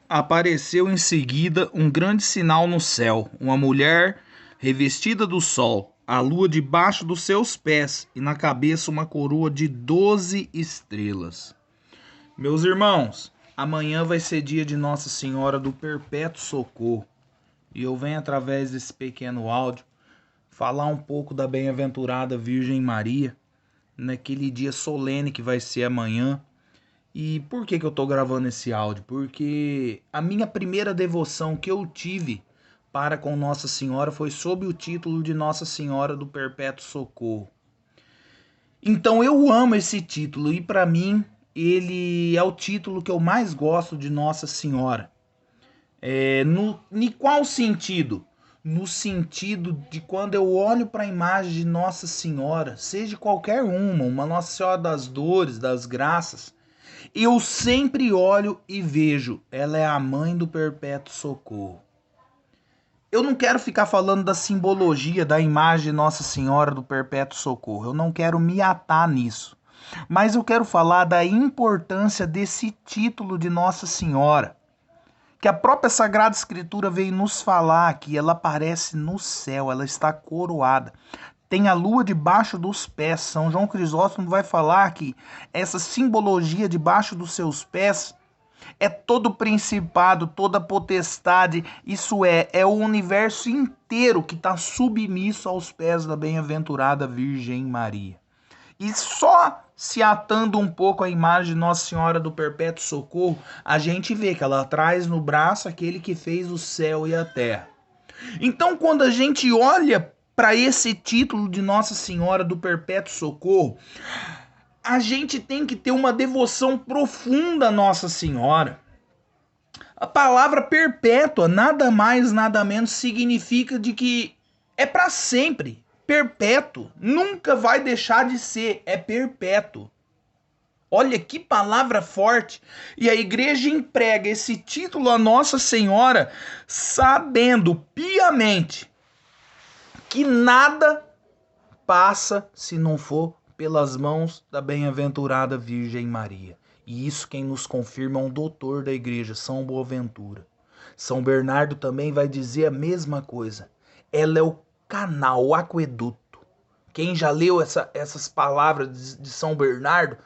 Apareceu em seguida um grande sinal no céu, uma mulher revestida do sol, a lua debaixo dos seus pés e na cabeça uma coroa de 12 estrelas. Meus irmãos, amanhã vai ser dia de Nossa Senhora do Perpétuo Socorro e eu venho através desse pequeno áudio falar um pouco da bem-aventurada Virgem Maria naquele dia solene que vai ser amanhã. E por que eu tô gravando esse áudio? Porque a minha primeira devoção que eu tive para com Nossa Senhora foi sob o título de Nossa Senhora do Perpétuo Socorro. Então eu amo esse título e para mim ele é o título que eu mais gosto de Nossa Senhora. Em qual sentido? No sentido de quando eu olho para a imagem de Nossa Senhora, seja qualquer uma Nossa Senhora das Dores, das Graças, eu sempre olho e vejo, ela é a mãe do Perpétuo Socorro. Eu não quero ficar falando da simbologia da imagem de Nossa Senhora do Perpétuo Socorro, eu não quero me atar nisso. Mas eu quero falar da importância desse título de Nossa Senhora, que a própria Sagrada Escritura veio nos falar que ela aparece no céu, ela está coroada. Tem a lua debaixo dos pés. São João Crisóstomo vai falar que essa simbologia debaixo dos seus pés é todo principado, toda potestade, isso é o universo inteiro que está submisso aos pés da bem-aventurada Virgem Maria. E só se atando um pouco à imagem de Nossa Senhora do Perpétuo Socorro, a gente vê que ela traz no braço aquele que fez o céu e a terra. Então, quando a gente olha para esse título de Nossa Senhora do Perpétuo Socorro, a gente tem que ter uma devoção profunda a Nossa Senhora. A palavra perpétua, nada mais, nada menos, significa de que é para sempre, perpétuo, nunca vai deixar de ser, é perpétuo. Olha que palavra forte. E a igreja emprega esse título a Nossa Senhora, sabendo piamente que nada passa se não for pelas mãos da bem-aventurada Virgem Maria. E isso quem nos confirma é um doutor da igreja, São Boaventura. São Bernardo também vai dizer a mesma coisa. Ela é o canal, o aqueduto. Quem já leu essas palavras de São Bernardo,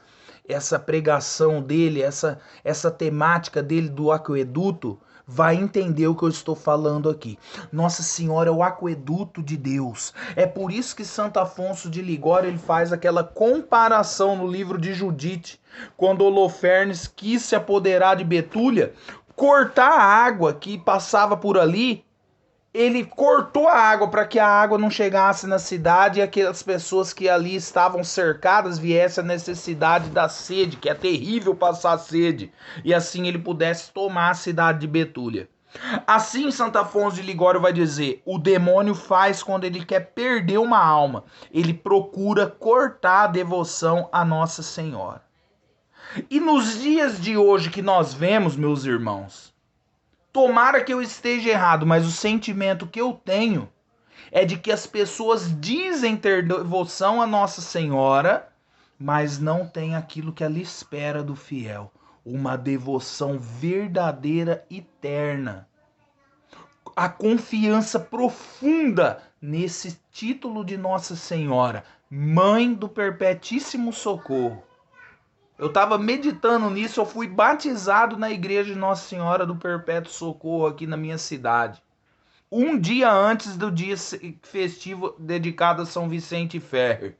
essa pregação dele, essa temática dele do aqueduto, vai entender o que eu estou falando aqui. Nossa Senhora é o aqueduto de Deus. É por isso que Santo Afonso de Ligório ele faz aquela comparação no livro de Judite, quando Holofernes quis se apoderar de Betúlia, cortar a água que passava por ali. Ele cortou a água para que a água não chegasse na cidade e aquelas pessoas que ali estavam cercadas viessem a necessidade da sede, que é terrível passar sede, e assim ele pudesse tomar a cidade de Betúlia. Assim, Santo Afonso de Ligório vai dizer: o demônio faz quando ele quer perder uma alma, ele procura cortar a devoção a Nossa Senhora. E nos dias de hoje que nós vemos, meus irmãos, tomara que eu esteja errado, mas o sentimento que eu tenho é de que as pessoas dizem ter devoção a Nossa Senhora, mas não tem aquilo que ela espera do fiel, uma devoção verdadeira e eterna. A confiança profunda nesse título de Nossa Senhora, Mãe do Perpetíssimo Socorro. Eu estava meditando nisso, eu fui batizado na igreja de Nossa Senhora do Perpétuo Socorro aqui na minha cidade. Um dia antes do dia festivo dedicado a São Vicente Ferrer.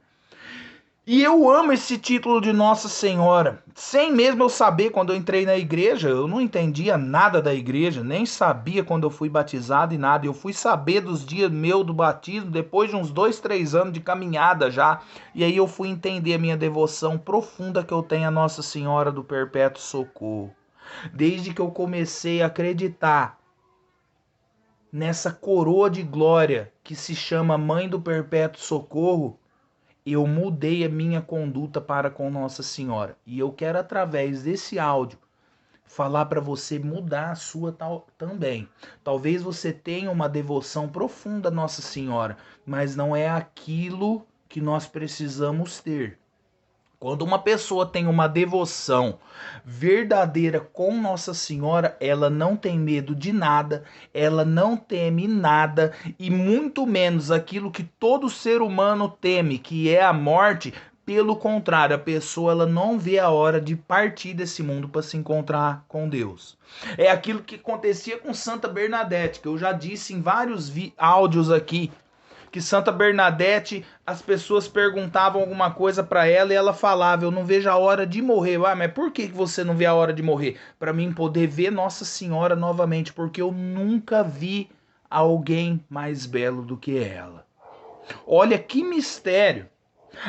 E eu amo esse título de Nossa Senhora. Sem mesmo eu saber, quando eu entrei na igreja, eu não entendia nada da igreja, nem sabia quando eu fui batizado e nada. Eu fui saber dos dias meu do batismo depois de uns 2, 3 anos de caminhada já. E aí eu fui entender a minha devoção profunda que eu tenho a Nossa Senhora do Perpétuo Socorro. Desde que eu comecei a acreditar nessa coroa de glória que se chama Mãe do Perpétuo Socorro, eu mudei a minha conduta para com Nossa Senhora. E eu quero, através desse áudio, falar para você mudar a sua também. Talvez você tenha uma devoção profunda a Nossa Senhora, mas não é aquilo que nós precisamos ter. Quando uma pessoa tem uma devoção verdadeira com Nossa Senhora, ela não tem medo de nada, ela não teme nada e muito menos aquilo que todo ser humano teme, que é a morte. Pelo contrário, a pessoa ela não vê a hora de partir desse mundo para se encontrar com Deus. É aquilo que acontecia com Santa Bernadette, que eu já disse em vários áudios aqui, que Santa Bernadette, as pessoas perguntavam alguma coisa para ela e ela falava: eu não vejo a hora de morrer. Ah, mas por que você não vê a hora de morrer? Para mim poder ver Nossa Senhora novamente, porque eu nunca vi alguém mais belo do que ela. Olha que mistério.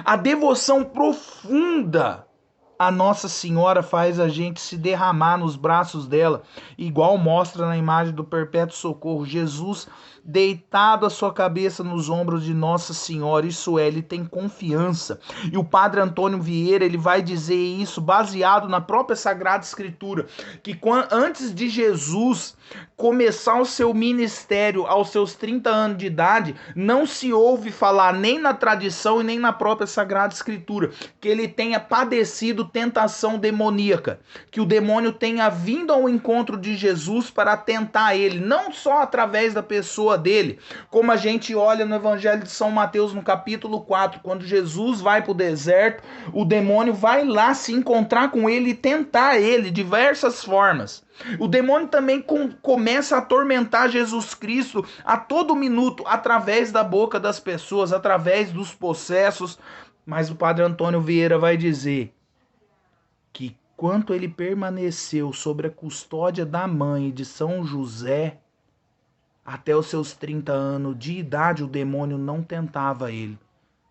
A devoção profunda a Nossa Senhora faz a gente se derramar nos braços dela, igual mostra na imagem do Perpétuo Socorro, Jesus deitado a sua cabeça nos ombros de Nossa Senhora, isso é, ele tem confiança. E o Padre Antônio Vieira, ele vai dizer isso baseado na própria Sagrada Escritura, que antes de Jesus começar o seu ministério aos seus 30 anos de idade, não se ouve falar nem na tradição e nem na própria Sagrada Escritura que ele tenha padecido tentação demoníaca, que o demônio tenha vindo ao encontro de Jesus para tentar ele, não só através da pessoa dele, como a gente olha no Evangelho de São Mateus no capítulo 4, quando Jesus vai para o deserto, o demônio vai lá se encontrar com ele e tentar ele de diversas formas. O demônio também começa a atormentar Jesus Cristo a todo minuto, através da boca das pessoas, através dos possessos. Mas o Padre Antônio Vieira vai dizer que quanto ele permaneceu sob a custódia da mãe de São José, até os seus 30 anos de idade, o demônio não tentava ele.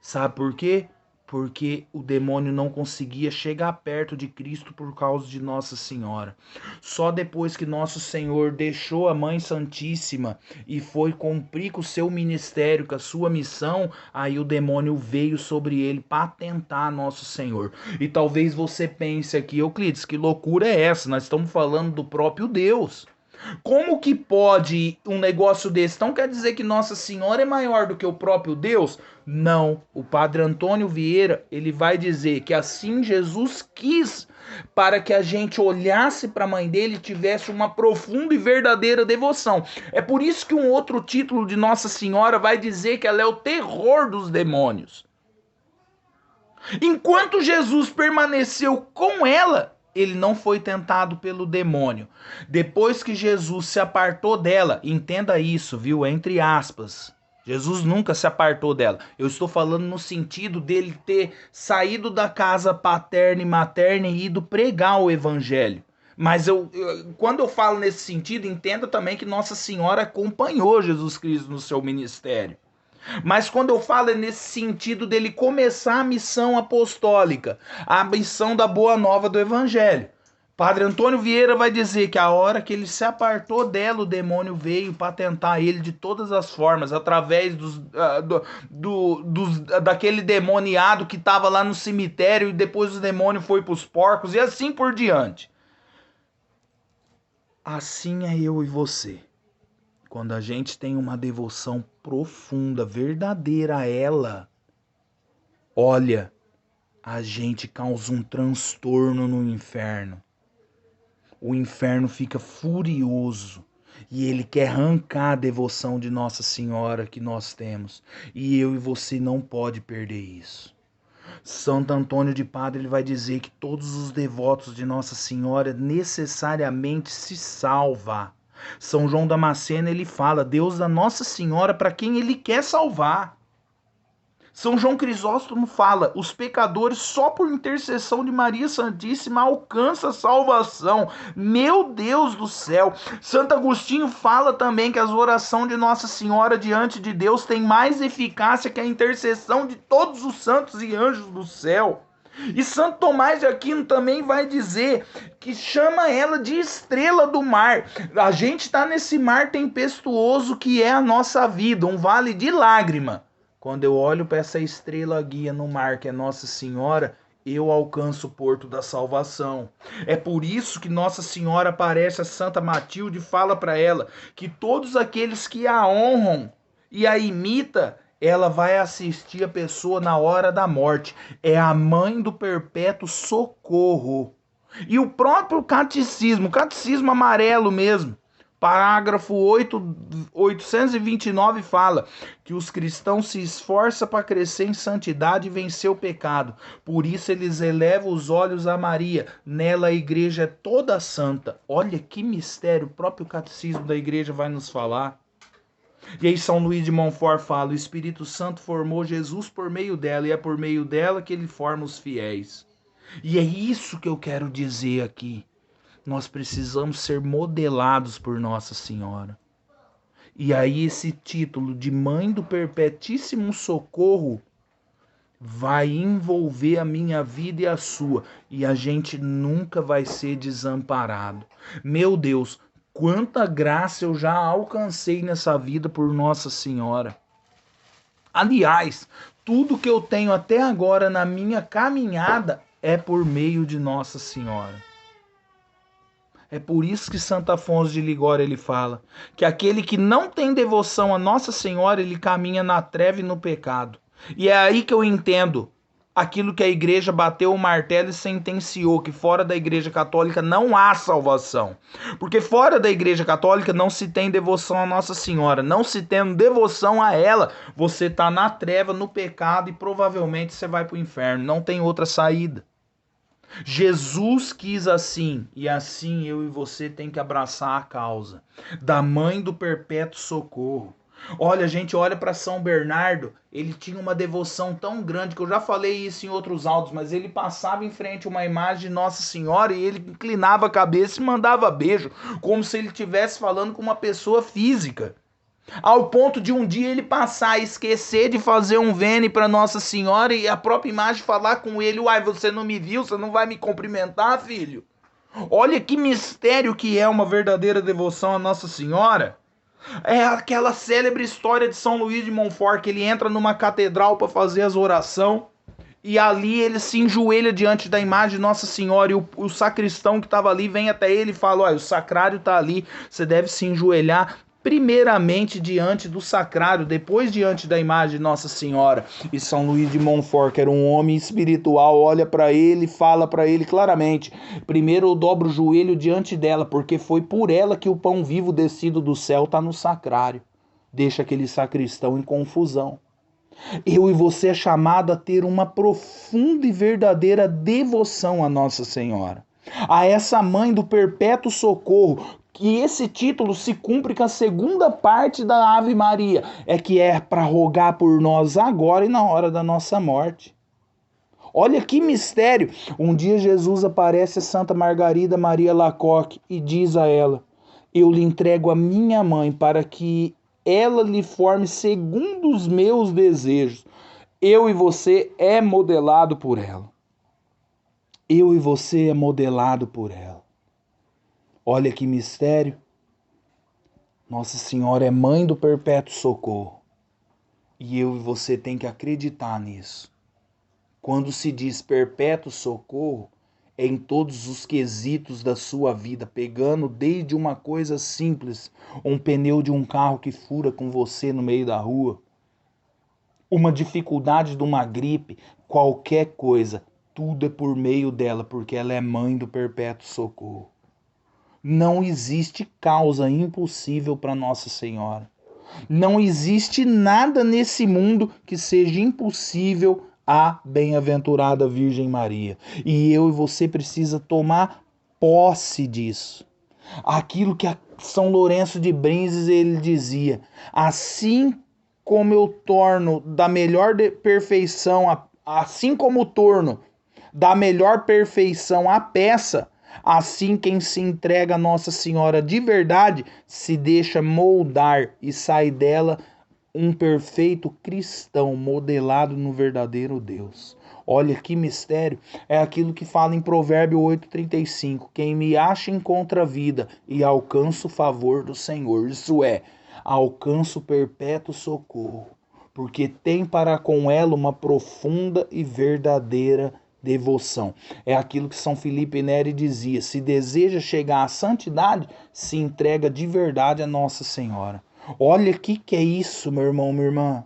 Sabe por quê? Porque o demônio não conseguia chegar perto de Cristo por causa de Nossa Senhora. Só depois que Nosso Senhor deixou a Mãe Santíssima e foi cumprir com o seu ministério, com a sua missão, aí o demônio veio sobre ele para tentar Nosso Senhor. E talvez você pense aqui: Euclides, que loucura é essa? Nós estamos falando do próprio Deus. Como que pode um negócio desse? Então quer dizer que Nossa Senhora é maior do que o próprio Deus? Não. O Padre Antônio Vieira, ele vai dizer que assim Jesus quis, para que a gente olhasse para a mãe dele e tivesse uma profunda e verdadeira devoção. É por isso que um outro título de Nossa Senhora vai dizer que ela é o terror dos demônios. Enquanto Jesus permaneceu com ela, ele não foi tentado pelo demônio. Depois que Jesus se apartou dela, entenda isso, viu? Entre aspas. Jesus nunca se apartou dela. Eu estou falando no sentido dele ter saído da casa paterna e materna e ido pregar o evangelho. Mas quando eu falo nesse sentido, entenda também que Nossa Senhora acompanhou Jesus Cristo no seu ministério. Mas quando eu falo é nesse sentido dele começar a missão apostólica, a missão da boa nova do evangelho. Padre Antônio Vieira vai dizer que a hora que ele se apartou dela, o demônio veio para tentar ele de todas as formas, através daquele demoniado que estava lá no cemitério e depois o demônio foi para os porcos e assim por diante. Assim é eu e você. Quando a gente tem uma devoção profunda, verdadeira a ela, olha, a gente causa um transtorno no inferno. O inferno fica furioso e ele quer arrancar a devoção de Nossa Senhora que nós temos. E eu e você não pode perder isso. Santo Antônio de Padre, ele vai dizer que todos os devotos de Nossa Senhora necessariamente se salvam. São João Damasceno, ele fala: Deus da Nossa Senhora para quem ele quer salvar. São João Crisóstomo fala: os pecadores só por intercessão de Maria Santíssima alcançam a salvação. Meu Deus do céu. Santo Agostinho fala também que as orações de Nossa Senhora diante de Deus têm mais eficácia que a intercessão de todos os santos e anjos do céu. E Santo Tomás de Aquino também vai dizer que chama ela de estrela do mar. A gente está nesse mar tempestuoso que é a nossa vida, um vale de lágrima. Quando eu olho para essa estrela guia no mar, que é Nossa Senhora, eu alcanço o porto da salvação. É por isso que Nossa Senhora aparece a Santa Matilde e fala para ela que todos aqueles que a honram e a imitam, ela vai assistir a pessoa na hora da morte. É a mãe do perpétuo socorro. E o próprio catecismo, catecismo amarelo mesmo, parágrafo 829 fala que os cristãos se esforçam para crescer em santidade e vencer o pecado. Por isso eles elevam os olhos a Maria. Nela a igreja é toda santa. Olha que mistério, o próprio catecismo da igreja vai nos falar. E aí São Luís de Montfort fala: o Espírito Santo formou Jesus por meio dela, e é por meio dela que ele forma os fiéis. E é isso que eu quero dizer aqui. Nós precisamos ser modelados por Nossa Senhora. E aí esse título de Mãe do Perpetíssimo Socorro vai envolver a minha vida e a sua. E a gente nunca vai ser desamparado. Meu Deus, quanta graça eu já alcancei nessa vida por Nossa Senhora. Aliás, tudo que eu tenho até agora na minha caminhada é por meio de Nossa Senhora. É por isso que Santo Afonso de Ligório ele fala que aquele que não tem devoção a Nossa Senhora, ele caminha na treva e no pecado. E é aí que eu entendo aquilo que a igreja bateu o martelo e sentenciou, que fora da igreja católica não há salvação. Porque fora da igreja católica não se tem devoção a Nossa Senhora. Não se tendo devoção a ela, você está na treva, no pecado e provavelmente você vai para o inferno. Não tem outra saída. Jesus quis assim, e assim eu e você tem que abraçar a causa da mãe do perpétuo socorro. Olha, a gente olha para São Bernardo, ele tinha uma devoção tão grande, que eu já falei isso em outros áudios, mas ele passava em frente a uma imagem de Nossa Senhora e ele inclinava a cabeça e mandava beijo, como se ele estivesse falando com uma pessoa física. Ao ponto de um dia ele passar a esquecer de fazer um vêni para Nossa Senhora e a própria imagem falar com ele: uai, você não me viu? Você não vai me cumprimentar, filho? Olha que mistério que é uma verdadeira devoção a Nossa Senhora. É aquela célebre história de São Luís de Montfort, que ele entra numa catedral para fazer as orações e ali ele se enjoelha diante da imagem de Nossa Senhora, e o sacristão que estava ali vem até ele e fala: olha, o sacrário está ali, você deve se enjoelhar primeiramente diante do sacrário, depois diante da imagem de Nossa Senhora. E São Luís de Montfort, que era um homem espiritual, olha para ele e fala para ele claramente: primeiro eu dobro o joelho diante dela, porque foi por ela que o pão vivo descido do céu está no sacrário. Deixa aquele sacristão em confusão. Eu e você é chamado a ter uma profunda e verdadeira devoção a Nossa Senhora, a essa mãe do perpétuo socorro, que esse título se cumpre com a segunda parte da Ave Maria, que é para rogar por nós agora e na hora da nossa morte. Olha que mistério! Um dia Jesus aparece a Santa Margarida Maria Alacoque e diz a ela: eu lhe entrego a minha mãe para que ela lhe forme segundo os meus desejos. Eu e você é modelado por ela. Eu e você é modelado por ela. Olha que mistério. Nossa Senhora é mãe do perpétuo socorro. E eu e você tem que acreditar nisso. Quando se diz perpétuo socorro, é em todos os quesitos da sua vida, pegando desde uma coisa simples, um pneu de um carro que fura com você no meio da rua, uma dificuldade de uma gripe, qualquer coisa, tudo é por meio dela, porque ela é mãe do perpétuo socorro. Não existe causa impossível para Nossa Senhora. Não existe nada nesse mundo que seja impossível à bem-aventurada Virgem Maria. E eu e você precisa tomar posse disso. Aquilo que São Lourenço de Brinzes ele dizia: assim como eu torno da melhor perfeição, assim como torno da melhor perfeição a peça, assim quem se entrega a Nossa Senhora de verdade se deixa moldar e sai dela um perfeito cristão modelado no verdadeiro Deus. Olha que mistério, é aquilo que fala em Provérbio 8,35: quem me acha encontra a vida e alcança o favor do Senhor. Isso é, alcança o perpétuo socorro, porque tem para com ela uma profunda e verdadeira devoção. É aquilo que São Filipe Neri dizia: se deseja chegar à santidade, se entrega de verdade a Nossa Senhora. Olha o que é isso, meu irmão, minha irmã.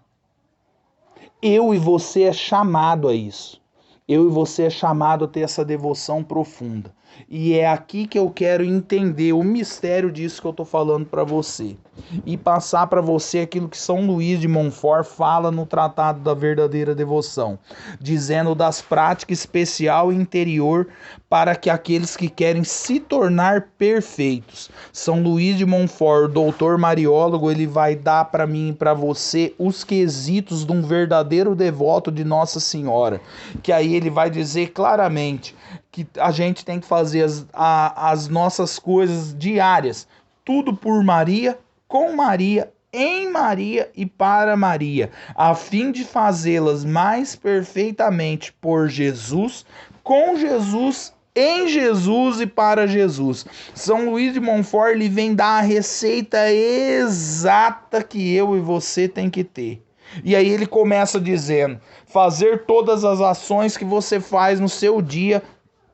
Eu e você é chamado a isso. Eu e você é chamado a ter essa devoção profunda. E é aqui que eu quero entender o mistério disso que eu estou falando para você. E passar para você aquilo que São Luís de Montfort fala no Tratado da Verdadeira Devoção. Dizendo das práticas especial e interior para que aqueles que querem se tornar perfeitos. São Luís de Montfort, o doutor mariólogo, ele vai dar para mim e para você os quesitos de um verdadeiro devoto de Nossa Senhora. Que aí ele vai dizer claramente que a gente tem que fazer as nossas coisas diárias, tudo por Maria, com Maria, em Maria e para Maria, a fim de fazê-las mais perfeitamente por Jesus, com Jesus, em Jesus e para Jesus. São Luís de Montfort, ele vem dar a receita exata que eu e você tem que ter. E aí ele começa dizendo: fazer todas as ações que você faz no seu dia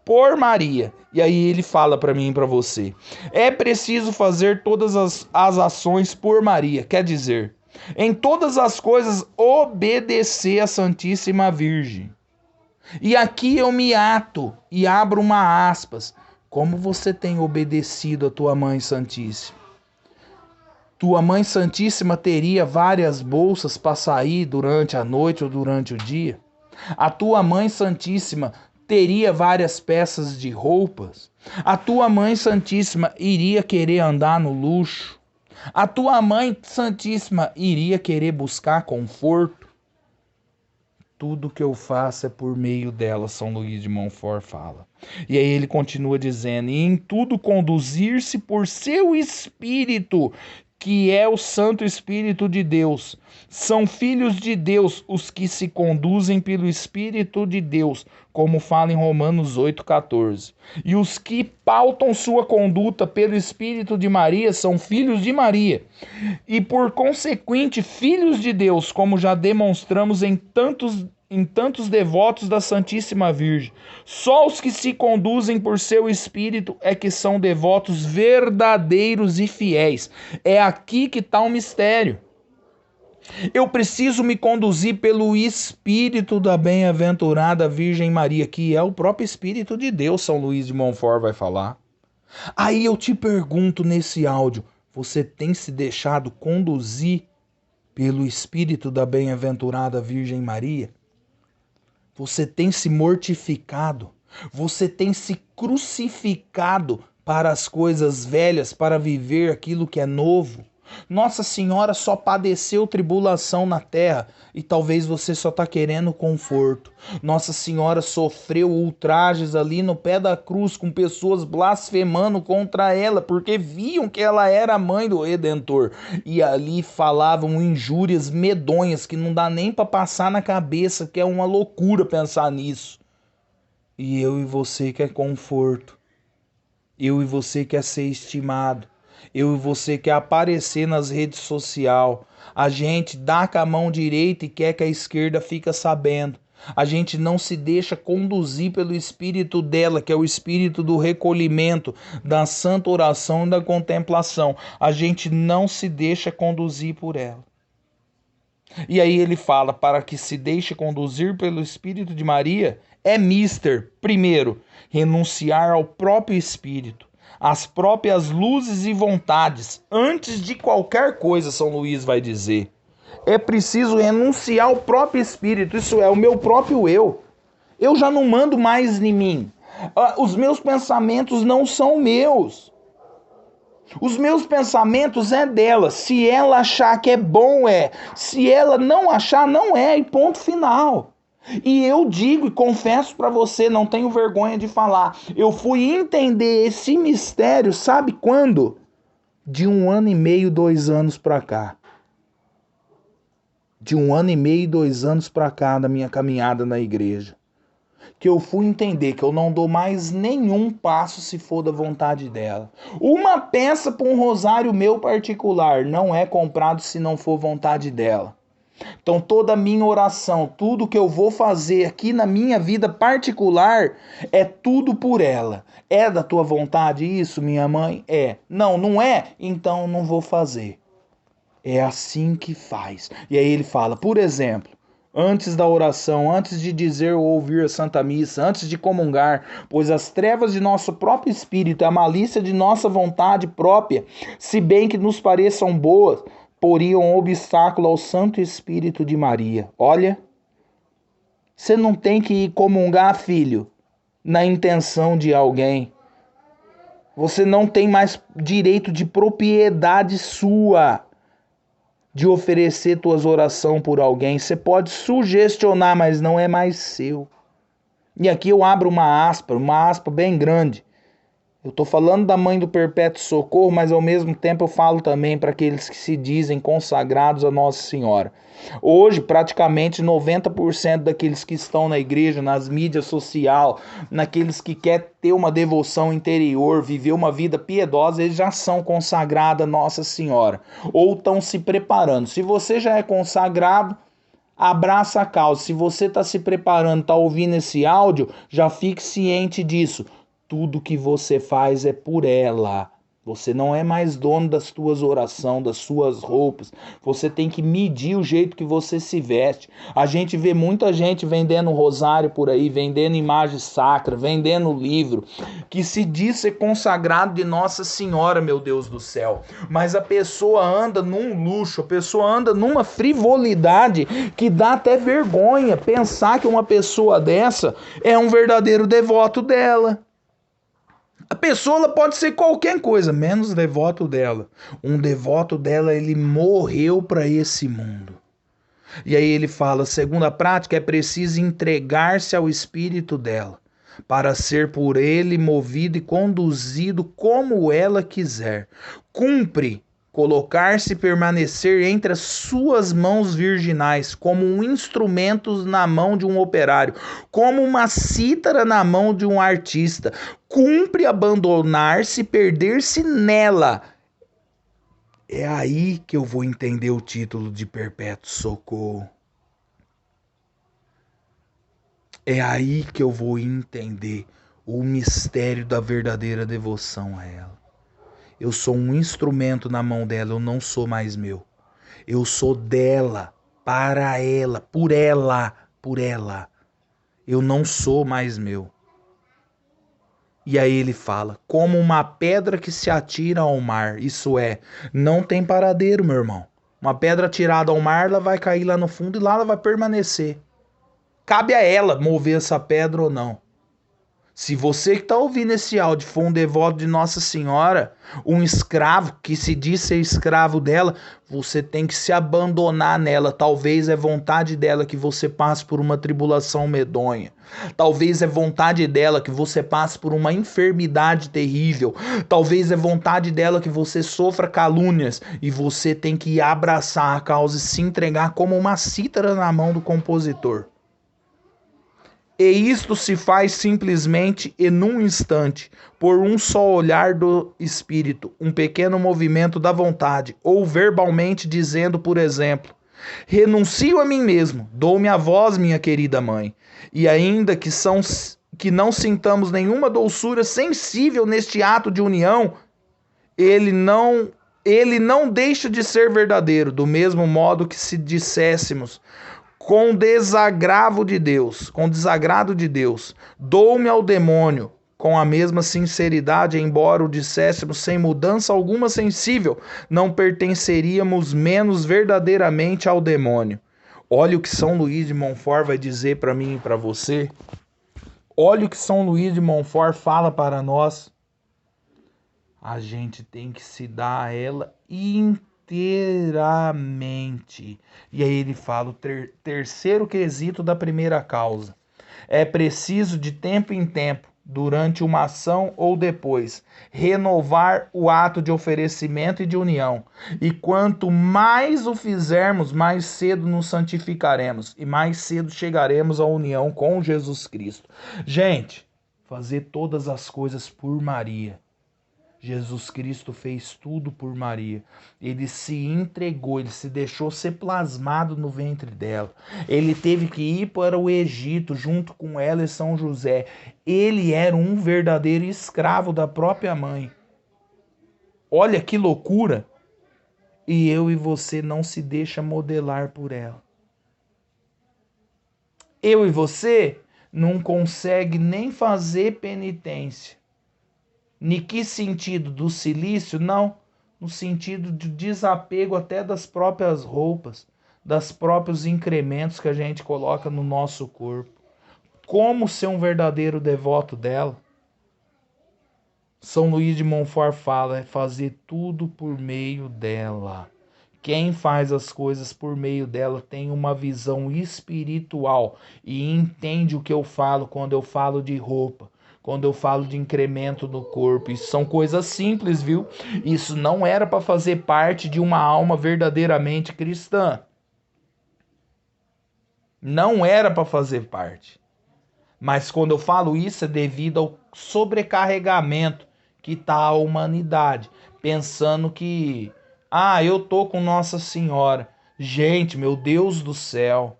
por Maria. E aí ele fala para mim e para você: é preciso fazer todas as ações por Maria. Quer dizer, em todas as coisas obedecer à Santíssima Virgem. E aqui eu me ato e abro uma aspas. Como você tem obedecido a tua Mãe Santíssima? Tua Mãe Santíssima teria várias bolsas para sair durante a noite ou durante o dia? A tua Mãe Santíssima teria várias peças de roupas? A tua Mãe Santíssima iria querer andar no luxo? A tua Mãe Santíssima iria querer buscar conforto? Tudo que eu faço é por meio dela, São Luís de Montfort fala. E aí ele continua dizendo: e em tudo conduzir-se por seu Espírito, que é o Santo Espírito de Deus. São filhos de Deus os que se conduzem pelo Espírito de Deus, como fala em Romanos 8,14. E os que pautam sua conduta pelo Espírito de Maria são filhos de Maria, e por consequente filhos de Deus, como já demonstramos em tantos devotos da Santíssima Virgem. Só os que se conduzem por seu Espírito é que são devotos verdadeiros e fiéis. É aqui que está o mistério. Eu preciso me conduzir pelo Espírito da bem-aventurada Virgem Maria, que é o próprio Espírito de Deus, São Luís de Montfort vai falar. Aí eu te pergunto nesse áudio: você tem se deixado conduzir pelo Espírito da bem-aventurada Virgem Maria? Você tem se mortificado? Você tem se crucificado para as coisas velhas, para viver aquilo que é novo? Nossa Senhora só padeceu tribulação na terra e talvez você só está querendo conforto. Nossa Senhora sofreu ultrajes ali no pé da cruz, com pessoas blasfemando contra ela porque viam que ela era a mãe do Redentor, e ali falavam injúrias medonhas que não dá nem para passar na cabeça, que é uma loucura pensar nisso. E eu e você quer conforto, eu e você quer ser estimado, eu e você quer aparecer nas redes sociais. A gente dá com a mão direita e quer que a esquerda fique sabendo. A gente não se deixa conduzir pelo espírito dela, que é o espírito do recolhimento, da santa oração e da contemplação. A gente não se deixa conduzir por ela. E aí ele fala: para que se deixe conduzir pelo Espírito de Maria, é primeiro, renunciar ao próprio Espírito, às próprias luzes e vontades, antes de qualquer coisa, São Luís vai dizer. É preciso renunciar ao próprio Espírito, isso é, o meu próprio eu. Eu já não mando mais em mim. Os meus pensamentos não são meus. Os meus pensamentos é dela. Se ela achar que é bom, é. Se ela não achar, não é. E ponto final. E eu digo e confesso para você, não tenho vergonha de falar, eu fui entender esse mistério, sabe quando? De 1 ano e meio, 2 anos para cá. De 1 ano e meio, 2 anos para cá, na minha caminhada na igreja. Que eu fui entender que eu não dou mais nenhum passo se for da vontade dela. Uma peça para um rosário meu particular não é comprado se não for vontade dela. Então toda a minha oração, tudo que eu vou fazer aqui na minha vida particular, é tudo por ela. É da tua vontade isso, minha mãe? É. Não, não é? Então não vou fazer. É assim que faz. E aí ele fala, por exemplo, antes da oração, antes de dizer ou ouvir a Santa Missa, antes de comungar, pois as trevas de nosso próprio espírito, a malícia de nossa vontade própria, se bem que nos pareçam boas, poriam obstáculo ao Santo Espírito de Maria. Olha, você não tem que ir comungar, filho, na intenção de alguém. Você não tem mais direito de propriedade sua de oferecer tuas orações por alguém. Você pode sugestionar, mas não é mais seu. E aqui eu abro uma aspa bem grande. Eu estou falando da Mãe do Perpétuo Socorro, mas ao mesmo tempo eu falo também para aqueles que se dizem consagrados a Nossa Senhora. Hoje, praticamente 90% daqueles que estão na igreja, nas mídias sociais, naqueles que querem ter uma devoção interior, viver uma vida piedosa, eles já são consagrados a Nossa Senhora. Ou estão se preparando. Se você já é consagrado, abraça a causa. Se você está se preparando, está ouvindo esse áudio, já fique ciente disso. Tudo que você faz é por ela. Você não é mais dono das tuas orações, das suas roupas. Você tem que medir o jeito que você se veste. A gente vê muita gente vendendo rosário por aí, vendendo imagem sacra, vendendo livro, que se diz ser consagrado de Nossa Senhora, meu Deus do céu. Mas a pessoa anda num luxo, a pessoa anda numa frivolidade que dá até vergonha pensar que uma pessoa dessa é um verdadeiro devoto dela. A pessoa ela pode ser qualquer coisa, menos devoto dela. Um devoto dela, ele morreu para esse mundo. E aí ele fala, segundo a prática, é preciso entregar-se ao espírito dela, para ser por ele movido e conduzido como ela quiser. Cumpre colocar-se e permanecer entre as suas mãos virginais, como um instrumento na mão de um operário, como uma cítara na mão de um artista. Cumpre abandonar-se e perder-se nela. É aí que eu vou entender o título de Perpétuo Socorro. É aí que eu vou entender o mistério da verdadeira devoção a ela. Eu sou um instrumento na mão dela, eu não sou mais meu. Eu sou dela, para ela, por ela, por ela. Eu não sou mais meu. E aí ele fala, como uma pedra que se atira ao mar. Isso é, não tem paradeiro, meu irmão. Uma pedra atirada ao mar, ela vai cair lá no fundo e lá ela vai permanecer. Cabe a ela mover essa pedra ou não. Se você que está ouvindo esse áudio for um devoto de Nossa Senhora, um escravo que se diz ser escravo dela, você tem que se abandonar nela. Talvez é vontade dela que você passe por uma tribulação medonha. Talvez é vontade dela que você passe por uma enfermidade terrível. Talvez é vontade dela que você sofra calúnias. E você tem que abraçar a causa e se entregar como uma cítara na mão do compositor. E isto se faz simplesmente e num instante, por um só olhar do espírito, um pequeno movimento da vontade, ou verbalmente dizendo, por exemplo, renuncio a mim mesmo, dou-me a vós, minha querida mãe, e ainda que não sintamos nenhuma doçura sensível neste ato de união, ele não deixa de ser verdadeiro, do mesmo modo que se disséssemos, com desagrado de Deus, dou-me ao demônio, com a mesma sinceridade, embora o disséssemos sem mudança alguma sensível, não pertenceríamos menos verdadeiramente ao demônio. Olha o que São Luís de Montfort vai dizer para mim e para você. Olha o que São Luís de Montfort fala para nós. A gente tem que se dar a ela inteiramente. E aí ele fala o terceiro quesito da primeira causa. É preciso de tempo em tempo, durante uma ação ou depois, renovar o ato de oferecimento e de união. E quanto mais o fizermos, mais cedo nos santificaremos e mais cedo chegaremos à união com Jesus Cristo. Gente, fazer todas as coisas por Maria. Jesus Cristo fez tudo por Maria. Ele se entregou, ele se deixou ser plasmado no ventre dela. Ele teve que ir para o Egito junto com ela e São José. Ele era um verdadeiro escravo da própria mãe. Olha que loucura! E eu e você não se deixa modelar por ela. Eu e você não consegue nem fazer penitência. Em que sentido? Do silício? Não. No sentido de desapego até das próprias roupas, das próprios incrementos que a gente coloca no nosso corpo. Como ser um verdadeiro devoto dela? São Luís de Montfort fala, é fazer tudo por meio dela. Quem faz as coisas por meio dela tem uma visão espiritual e entende o que eu falo quando eu falo de roupa, quando eu falo de incremento no corpo. Isso são coisas simples, viu? Isso não era para fazer parte de uma alma verdadeiramente cristã. Não era para fazer parte. Mas quando eu falo isso é devido ao sobrecarregamento que está a humanidade, pensando que, eu tô com Nossa Senhora. Gente, meu Deus do céu.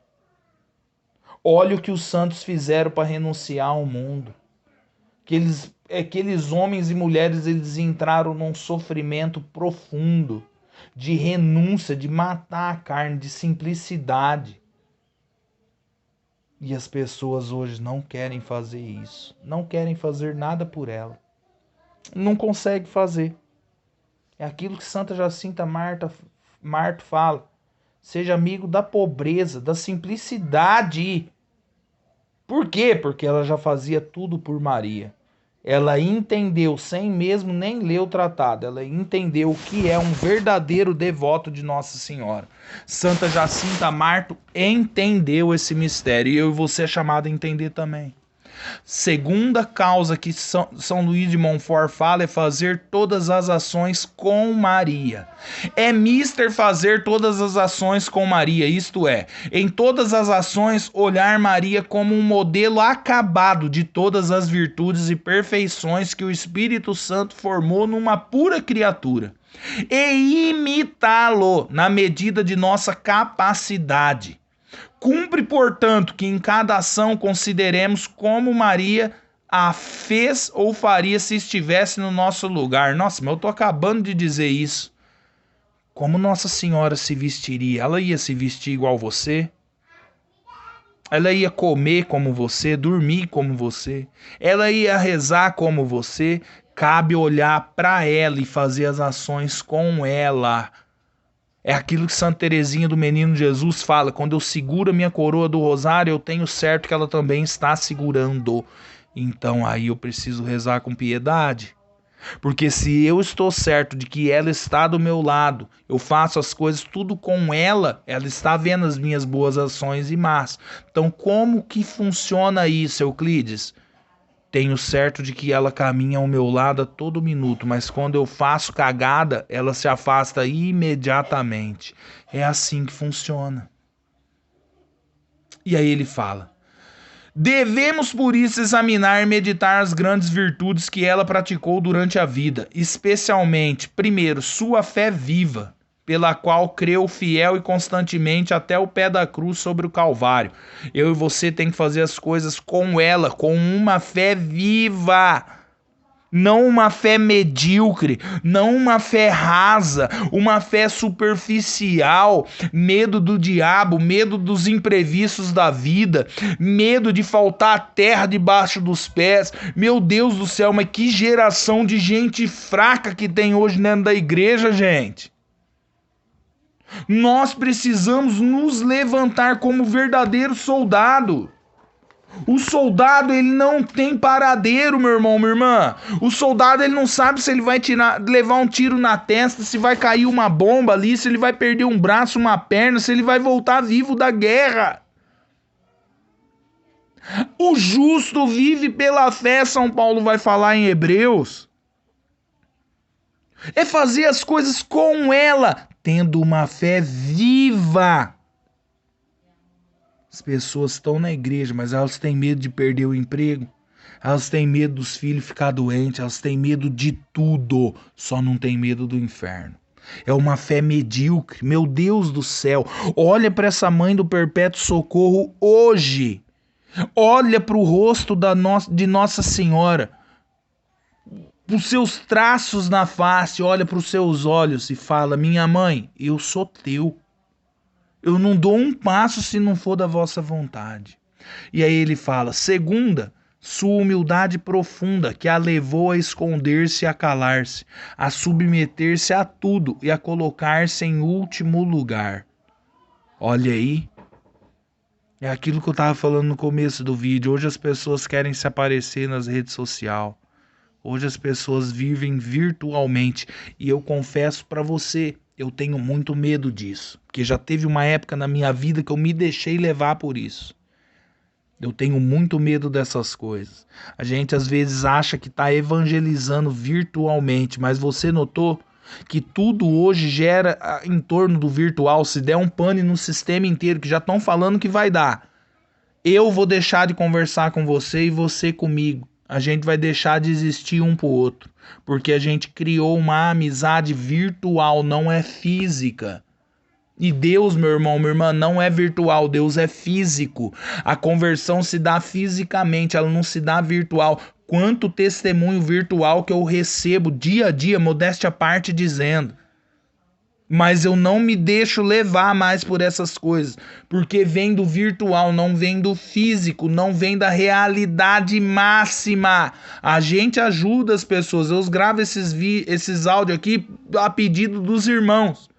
Olha o que os santos fizeram para renunciar ao mundo. Aqueles homens e mulheres, eles entraram num sofrimento profundo, de renúncia, de matar a carne, de simplicidade. E as pessoas hoje não querem fazer isso. Não querem fazer nada por ela. Não consegue fazer. É aquilo que Santa Jacinta Marto fala. Seja amigo da pobreza, da simplicidade. Por quê? Porque ela já fazia tudo por Maria. Ela entendeu, sem mesmo nem ler o tratado, ela entendeu o que é um verdadeiro devoto de Nossa Senhora. Santa Jacinta Marto entendeu esse mistério e eu e você é chamado a entender também. Segunda causa que São Luís de Montfort fala é fazer todas as ações com Maria. É mister fazer todas as ações com Maria, isto é, em todas as ações olhar Maria como um modelo acabado de todas as virtudes e perfeições que o Espírito Santo formou numa pura criatura. E imitá-lo na medida de nossa capacidade. Cumpre, portanto, que em cada ação consideremos como Maria a fez ou faria se estivesse no nosso lugar. Nossa, mas eu tô acabando de dizer isso. Como Nossa Senhora se vestiria? Ela ia se vestir igual você? Ela ia comer como você, dormir como você? Ela ia rezar como você? Cabe olhar para ela e fazer as ações com ela. É aquilo que Santa Teresinha do Menino Jesus fala: quando eu seguro a minha coroa do rosário, eu tenho certo que ela também está segurando. Então aí eu preciso rezar com piedade. Porque se eu estou certo de que ela está do meu lado, eu faço as coisas tudo com ela, ela está vendo as minhas boas ações e más. Então como que funciona isso, Euclides? Tenho certo de que ela caminha ao meu lado a todo minuto, mas quando eu faço cagada, ela se afasta imediatamente. É assim que funciona. E aí ele fala: devemos por isso examinar e meditar as grandes virtudes que ela praticou durante a vida, especialmente, primeiro, sua fé viva, pela qual creu fiel e constantemente até o pé da cruz sobre o Calvário. Eu e você tem que fazer as coisas com ela, com uma fé viva. Não uma fé medíocre, não uma fé rasa, uma fé superficial, medo do diabo, medo dos imprevistos da vida, medo de faltar terra debaixo dos pés. Meu Deus do céu, mas que geração de gente fraca que tem hoje dentro da igreja, gente. Nós precisamos nos levantar como verdadeiro soldado. O soldado, ele não tem paradeiro, meu irmão, minha irmã. O soldado, ele não sabe se ele vai levar um tiro na testa, se vai cair uma bomba ali, se ele vai perder um braço, uma perna, se ele vai voltar vivo da guerra. O justo vive pela fé, São Paulo vai falar em Hebreus. É fazer as coisas com ela, tendo uma fé viva. As pessoas estão na igreja, mas elas têm medo de perder o emprego. Elas têm medo dos filhos ficar doentes. Elas têm medo de tudo. Só não têm medo do inferno. É uma fé medíocre. Meu Deus do céu. Olha para essa mãe do Perpétuo Socorro hoje. Olha para o rosto de Nossa Senhora. Para os seus traços na face. Olha para os seus olhos e fala: minha mãe, eu sou teu. Eu não dou um passo se não for da vossa vontade. E aí ele fala: segunda, sua humildade profunda, que a levou a esconder-se e a calar-se, a submeter-se a tudo e a colocar-se em último lugar. Olha aí. É aquilo que eu estava falando no começo do vídeo. Hoje as pessoas querem se aparecer nas redes sociais. Hoje as pessoas vivem virtualmente. E eu confesso para você, eu tenho muito medo disso. Porque já teve uma época na minha vida que eu me deixei levar por isso. Eu tenho muito medo dessas coisas. A gente às vezes acha que está evangelizando virtualmente, mas você notou que tudo hoje gera em torno do virtual. Se der um pane no sistema inteiro, que já estão falando que vai dar, eu vou deixar de conversar com você e você comigo. A gente vai deixar de existir um pro outro, porque a gente criou uma amizade virtual, não é física. E Deus, meu irmão, minha irmã, não é virtual, Deus é físico. A conversão se dá fisicamente, ela não se dá virtual. Quanto testemunho virtual que eu recebo dia a dia, modéstia à parte dizendo. Mas eu não me deixo levar mais por essas coisas, porque vem do virtual, não vem do físico, não vem da realidade máxima. A gente ajuda as pessoas, eu gravo esses áudios aqui a pedido dos irmãos.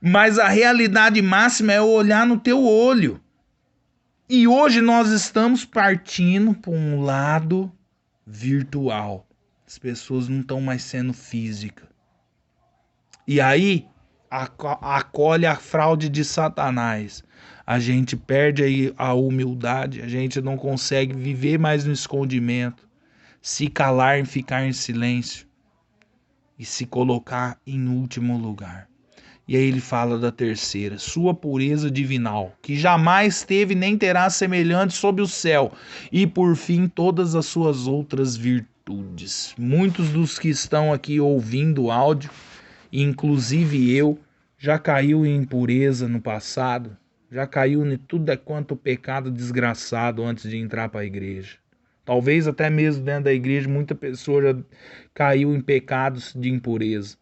Mas a realidade máxima é olhar no teu olho. E hoje nós estamos partindo para um lado virtual. As pessoas não estão mais sendo físicas. E aí acolhe a fraude de Satanás. A gente perde aí a humildade, a gente não consegue viver mais no escondimento, se calar e ficar em silêncio e se colocar em último lugar. E aí ele fala da terceira, sua pureza divinal, que jamais teve nem terá semelhante sob o céu, e por fim todas as suas outras virtudes. Muitos dos que estão aqui ouvindo o áudio, inclusive eu, já caiu em impureza no passado, já caiu em tudo quanto pecado desgraçado antes de entrar para a igreja. Talvez até mesmo dentro da igreja muita pessoa já caiu em pecados de impureza.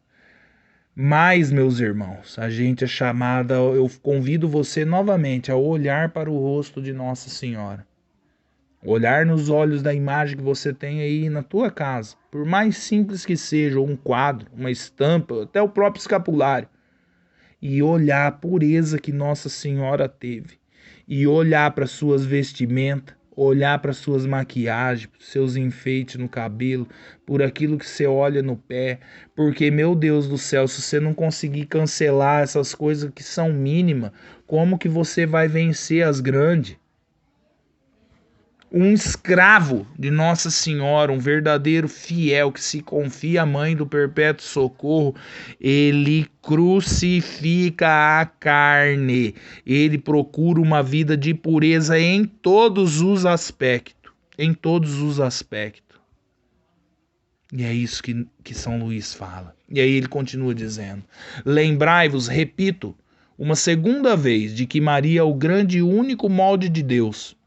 Mas, meus irmãos, a gente é chamada, eu convido você novamente a olhar para o rosto de Nossa Senhora. Olhar nos olhos da imagem que você tem aí na tua casa. Por mais simples que seja, um quadro, uma estampa, até o próprio escapulário. E olhar a pureza que Nossa Senhora teve. E olhar para suas vestimentas, olhar para suas maquiagens, seus enfeites no cabelo, por aquilo que você olha no pé, porque, meu Deus do céu, se você não conseguir cancelar essas coisas que são mínimas, como que você vai vencer as grandes? Um escravo de Nossa Senhora, um verdadeiro fiel que se confia à mãe do perpétuo socorro, ele crucifica a carne, ele procura uma vida de pureza em todos os aspectos, E é isso que São Luís fala. E aí ele continua dizendo, lembrai-vos, repito, uma segunda vez, de que Maria é o grande e único molde de Deus,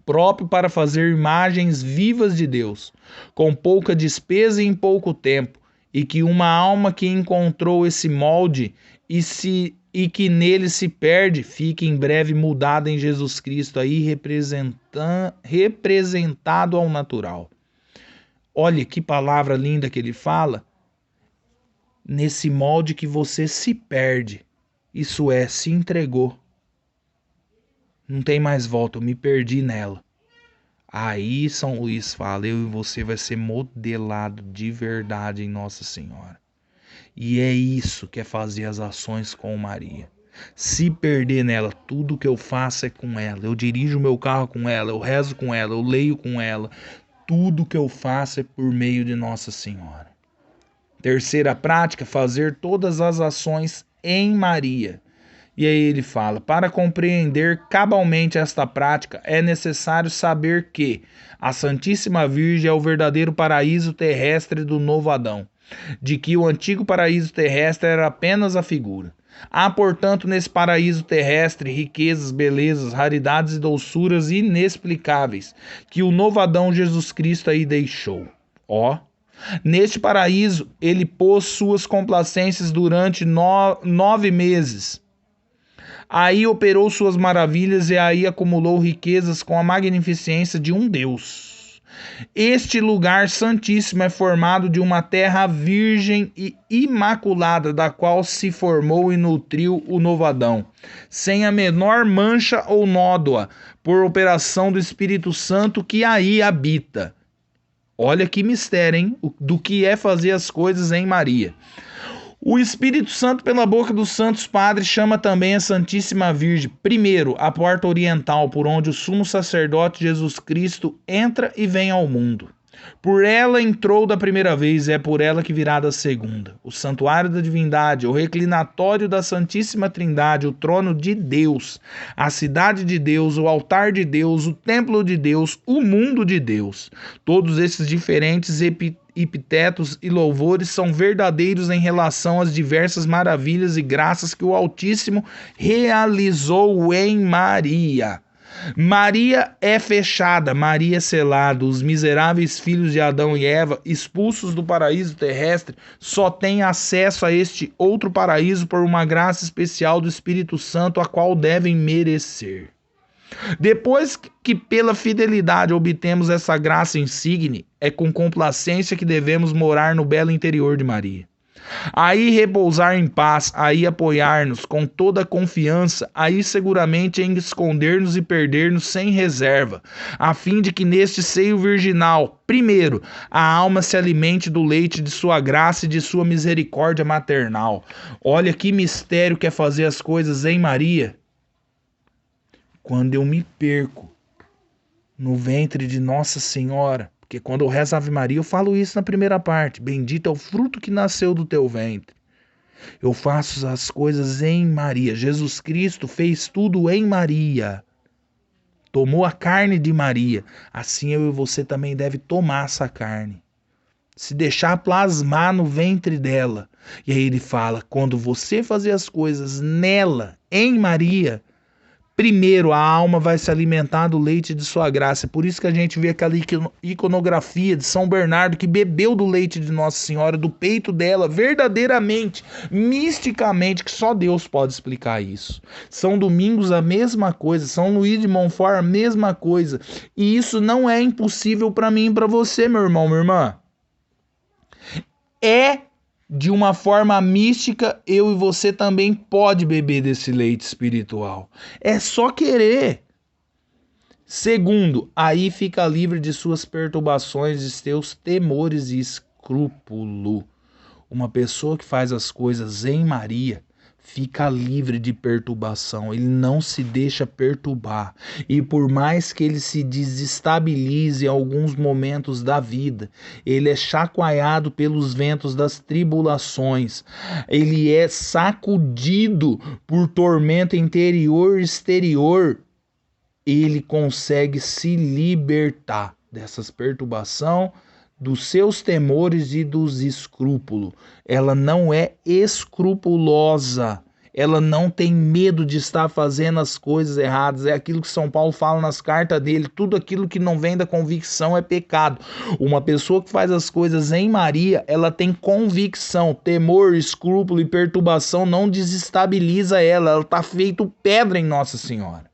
próprio para fazer imagens vivas de Deus, com pouca despesa e em pouco tempo, e que uma alma que encontrou esse molde e que nele se perde, fique em breve mudada em Jesus Cristo, aí representado ao natural. Olha que palavra linda que ele fala, nesse molde que você se perde, isso é, se entregou. Não tem mais volta, eu me perdi nela. Aí São Luís fala, eu e você vai ser modelado de verdade em Nossa Senhora. E é isso que é fazer as ações com Maria. Se perder nela, tudo que eu faço é com ela. Eu dirijo o meu carro com ela, eu rezo com ela, eu leio com ela. Tudo que eu faço é por meio de Nossa Senhora. Terceira prática, fazer todas as ações em Maria. E aí ele fala, para compreender cabalmente esta prática, é necessário saber que a Santíssima Virgem é o verdadeiro paraíso terrestre do novo Adão, de que o antigo paraíso terrestre era apenas a figura. Há, portanto, nesse paraíso terrestre riquezas, belezas, raridades e doçuras inexplicáveis, que o novo Adão Jesus Cristo aí deixou. Neste paraíso, ele pôs suas complacências durante 9 meses, Aí operou suas maravilhas e aí acumulou riquezas com a magnificência de um Deus. Este lugar santíssimo é formado de uma terra virgem e imaculada, da qual se formou e nutriu o novo Adão, sem a menor mancha ou nódoa, por operação do Espírito Santo que aí habita. Olha que mistério, hein? Do que é fazer as coisas em Maria. O Espírito Santo, pela boca dos santos padres, chama também a Santíssima Virgem, primeiro, a porta oriental, por onde o sumo sacerdote Jesus Cristo entra e vem ao mundo. Por ela entrou da primeira vez, e é por ela que virá da segunda. O santuário da divindade, o reclinatório da Santíssima Trindade, o trono de Deus, a cidade de Deus, o altar de Deus, o templo de Deus, o mundo de Deus. Todos esses diferentes epitetos e louvores são verdadeiros em relação às diversas maravilhas e graças que o Altíssimo realizou em Maria. Maria é fechada, Maria é selada. Os miseráveis filhos de Adão e Eva, expulsos do paraíso terrestre, só têm acesso a este outro paraíso por uma graça especial do Espírito Santo, a qual devem merecer. Depois que pela fidelidade obtemos essa graça insigne, é com complacência que devemos morar no belo interior de Maria. Aí repousar em paz, aí apoiar-nos com toda a confiança, aí seguramente em esconder-nos e perder-nos sem reserva, a fim de que neste seio virginal, primeiro, a alma se alimente do leite de sua graça e de sua misericórdia maternal. Olha que mistério que é fazer as coisas em Maria. Quando eu me perco no ventre de Nossa Senhora, porque quando eu rezo Ave Maria, eu falo isso na primeira parte. Bendito é o fruto que nasceu do teu ventre. Eu faço as coisas em Maria. Jesus Cristo fez tudo em Maria. Tomou a carne de Maria. Assim eu e você também deve tomar essa carne. Se deixar plasmar no ventre dela. E aí ele fala, quando você fazer as coisas nela, em Maria, primeiro, a alma vai se alimentar do leite de sua graça. Por isso que a gente vê aquela iconografia de São Bernardo que bebeu do leite de Nossa Senhora, do peito dela, verdadeiramente, misticamente, que só Deus pode explicar isso. São Domingos a mesma coisa, São Luís de Montfort a mesma coisa. E isso não é impossível para mim e para você, meu irmão, minha irmã. De uma forma mística, eu e você também pode beber desse leite espiritual. É só querer. Segundo, aí fica livre de suas perturbações, de seus temores e escrúpulo. Uma pessoa que faz as coisas em Maria fica livre de perturbação, ele não se deixa perturbar. E por mais que ele se desestabilize em alguns momentos da vida, ele é chacoalhado pelos ventos das tribulações, ele é sacudido por tormento interior e exterior, ele consegue se libertar dessas perturbações, dos seus temores e dos escrúpulos. Ela não é escrupulosa. Ela não tem medo de estar fazendo as coisas erradas. É aquilo que São Paulo fala nas cartas dele. Tudo aquilo que não vem da convicção é pecado. Uma pessoa que faz as coisas em Maria, ela tem convicção. Temor, escrúpulo e perturbação não desestabiliza ela. Ela está feito pedra em Nossa Senhora.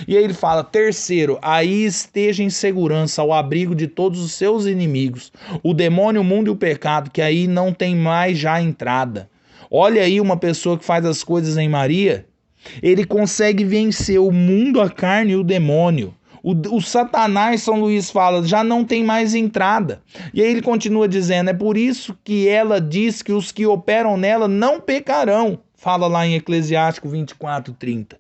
E aí ele fala, terceiro, aí esteja em segurança ao abrigo de todos os seus inimigos, o demônio, o mundo e o pecado, que aí não tem mais já entrada. Olha aí uma pessoa que faz as coisas em Maria, ele consegue vencer o mundo, a carne e o demônio. O Satanás, São Luís fala, já não tem mais entrada. E aí ele continua dizendo, é por isso que ela diz que os que operam nela não pecarão. Fala lá em Eclesiástico 24:30.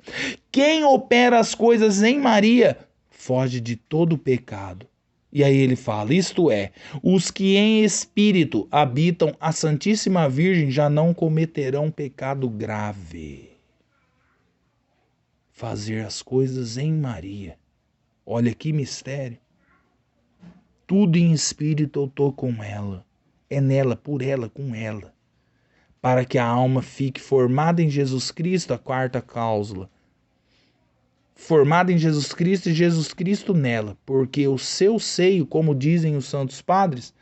Quem opera as coisas em Maria foge de todo pecado. E aí ele fala, isto é, os que em espírito habitam a Santíssima Virgem já não cometerão pecado grave. Fazer as coisas em Maria. Olha que mistério. Tudo em espírito eu estou com ela. É nela, por ela, com ela. Para que a alma fique formada em Jesus Cristo, a quarta cláusula. Formada em Jesus Cristo e Jesus Cristo nela. Porque o seu seio, como dizem os santos padres,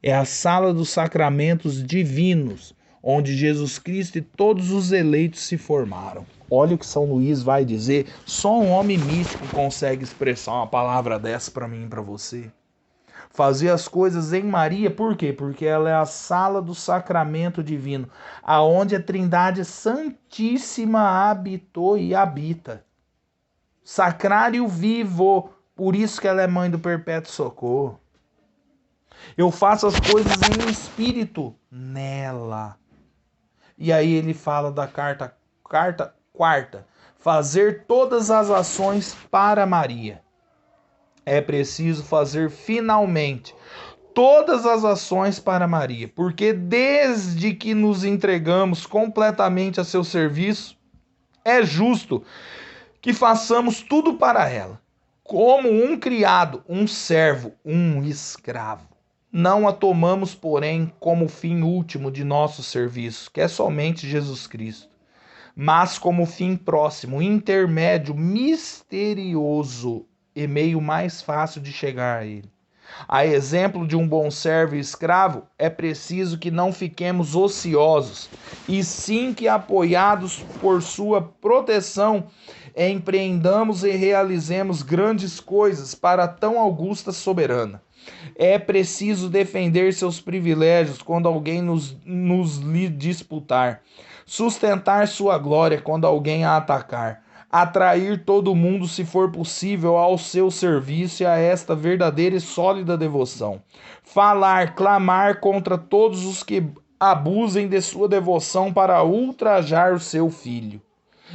é a sala dos sacramentos divinos, onde Jesus Cristo e todos os eleitos se formaram. Olha o que São Luís vai dizer. Só um homem místico consegue expressar uma palavra dessa para mim e para você. Fazer as coisas em Maria, por quê? Porque ela é a sala do sacramento divino, aonde a Trindade Santíssima habitou e habita. Sacrário vivo, por isso que ela é mãe do Perpétuo Socorro. Eu faço as coisas em espírito nela. E aí ele fala da carta quarta, fazer todas as ações para Maria. É preciso fazer finalmente todas as ações para Maria, porque desde que nos entregamos completamente a seu serviço, é justo que façamos tudo para ela, como um criado, um servo, um escravo. Não a tomamos, porém, como fim último de nosso serviço, que é somente Jesus Cristo, mas como fim próximo, intermédio, misterioso e meio mais fácil de chegar a ele. A exemplo de um bom servo e escravo, é preciso que não fiquemos ociosos, e sim que, apoiados por sua proteção, empreendamos e realizemos grandes coisas para tão augusta soberana. É preciso defender seus privilégios quando alguém nos lhe disputar, sustentar sua glória quando alguém a atacar, atrair todo mundo, se for possível, ao seu serviço e a esta verdadeira e sólida devoção. Falar, clamar contra todos os que abusem de sua devoção para ultrajar o seu filho.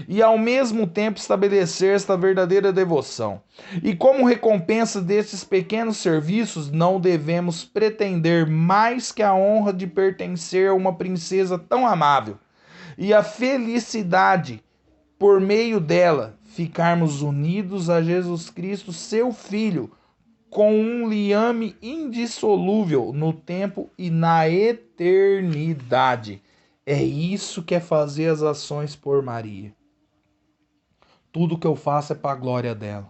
E ao mesmo tempo estabelecer esta verdadeira devoção. E como recompensa destes pequenos serviços, não devemos pretender mais que a honra de pertencer a uma princesa tão amável e a felicidade, por meio dela, ficarmos unidos a Jesus Cristo, seu Filho, com um liame indissolúvel no tempo e na eternidade. É isso que é fazer as ações por Maria. Tudo que eu faço é para a glória dela.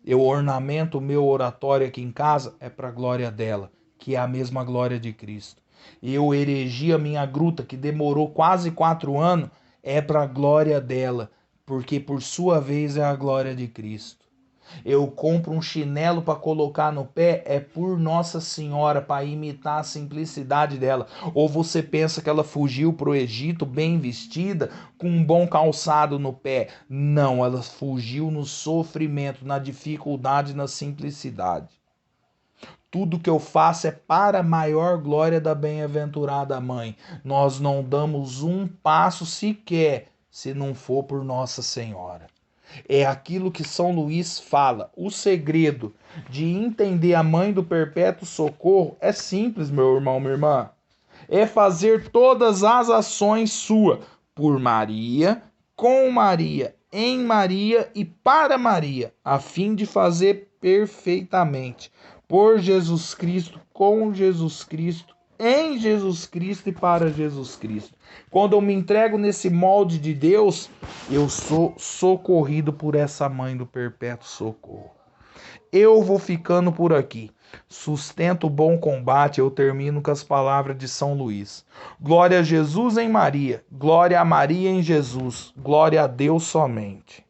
Eu ornamento o meu oratório aqui em casa é para a glória dela, que é a mesma glória de Cristo. Eu erigi a minha gruta, que demorou quase 4 anos, é para a glória dela, porque por sua vez é a glória de Cristo. Eu compro um chinelo para colocar no pé, é por Nossa Senhora, para imitar a simplicidade dela. Ou você pensa que ela fugiu para o Egito bem vestida, com um bom calçado no pé? Não, ela fugiu no sofrimento, na dificuldade, na simplicidade. Tudo que eu faço é para a maior glória da bem-aventurada Mãe. Nós não damos um passo sequer se não for por Nossa Senhora. É aquilo que São Luís fala. O segredo de entender a Mãe do Perpétuo Socorro é simples, meu irmão, minha irmã. É fazer todas as ações sua por Maria, com Maria, em Maria e para Maria, a fim de fazer perfeitamente por Jesus Cristo, com Jesus Cristo, em Jesus Cristo e para Jesus Cristo. Quando eu me entrego nesse molde de Deus, eu sou socorrido por essa Mãe do Perpétuo Socorro. Eu vou ficando por aqui. Sustento o bom combate, eu termino com as palavras de São Luís. Glória a Jesus em Maria, glória a Maria em Jesus, glória a Deus somente.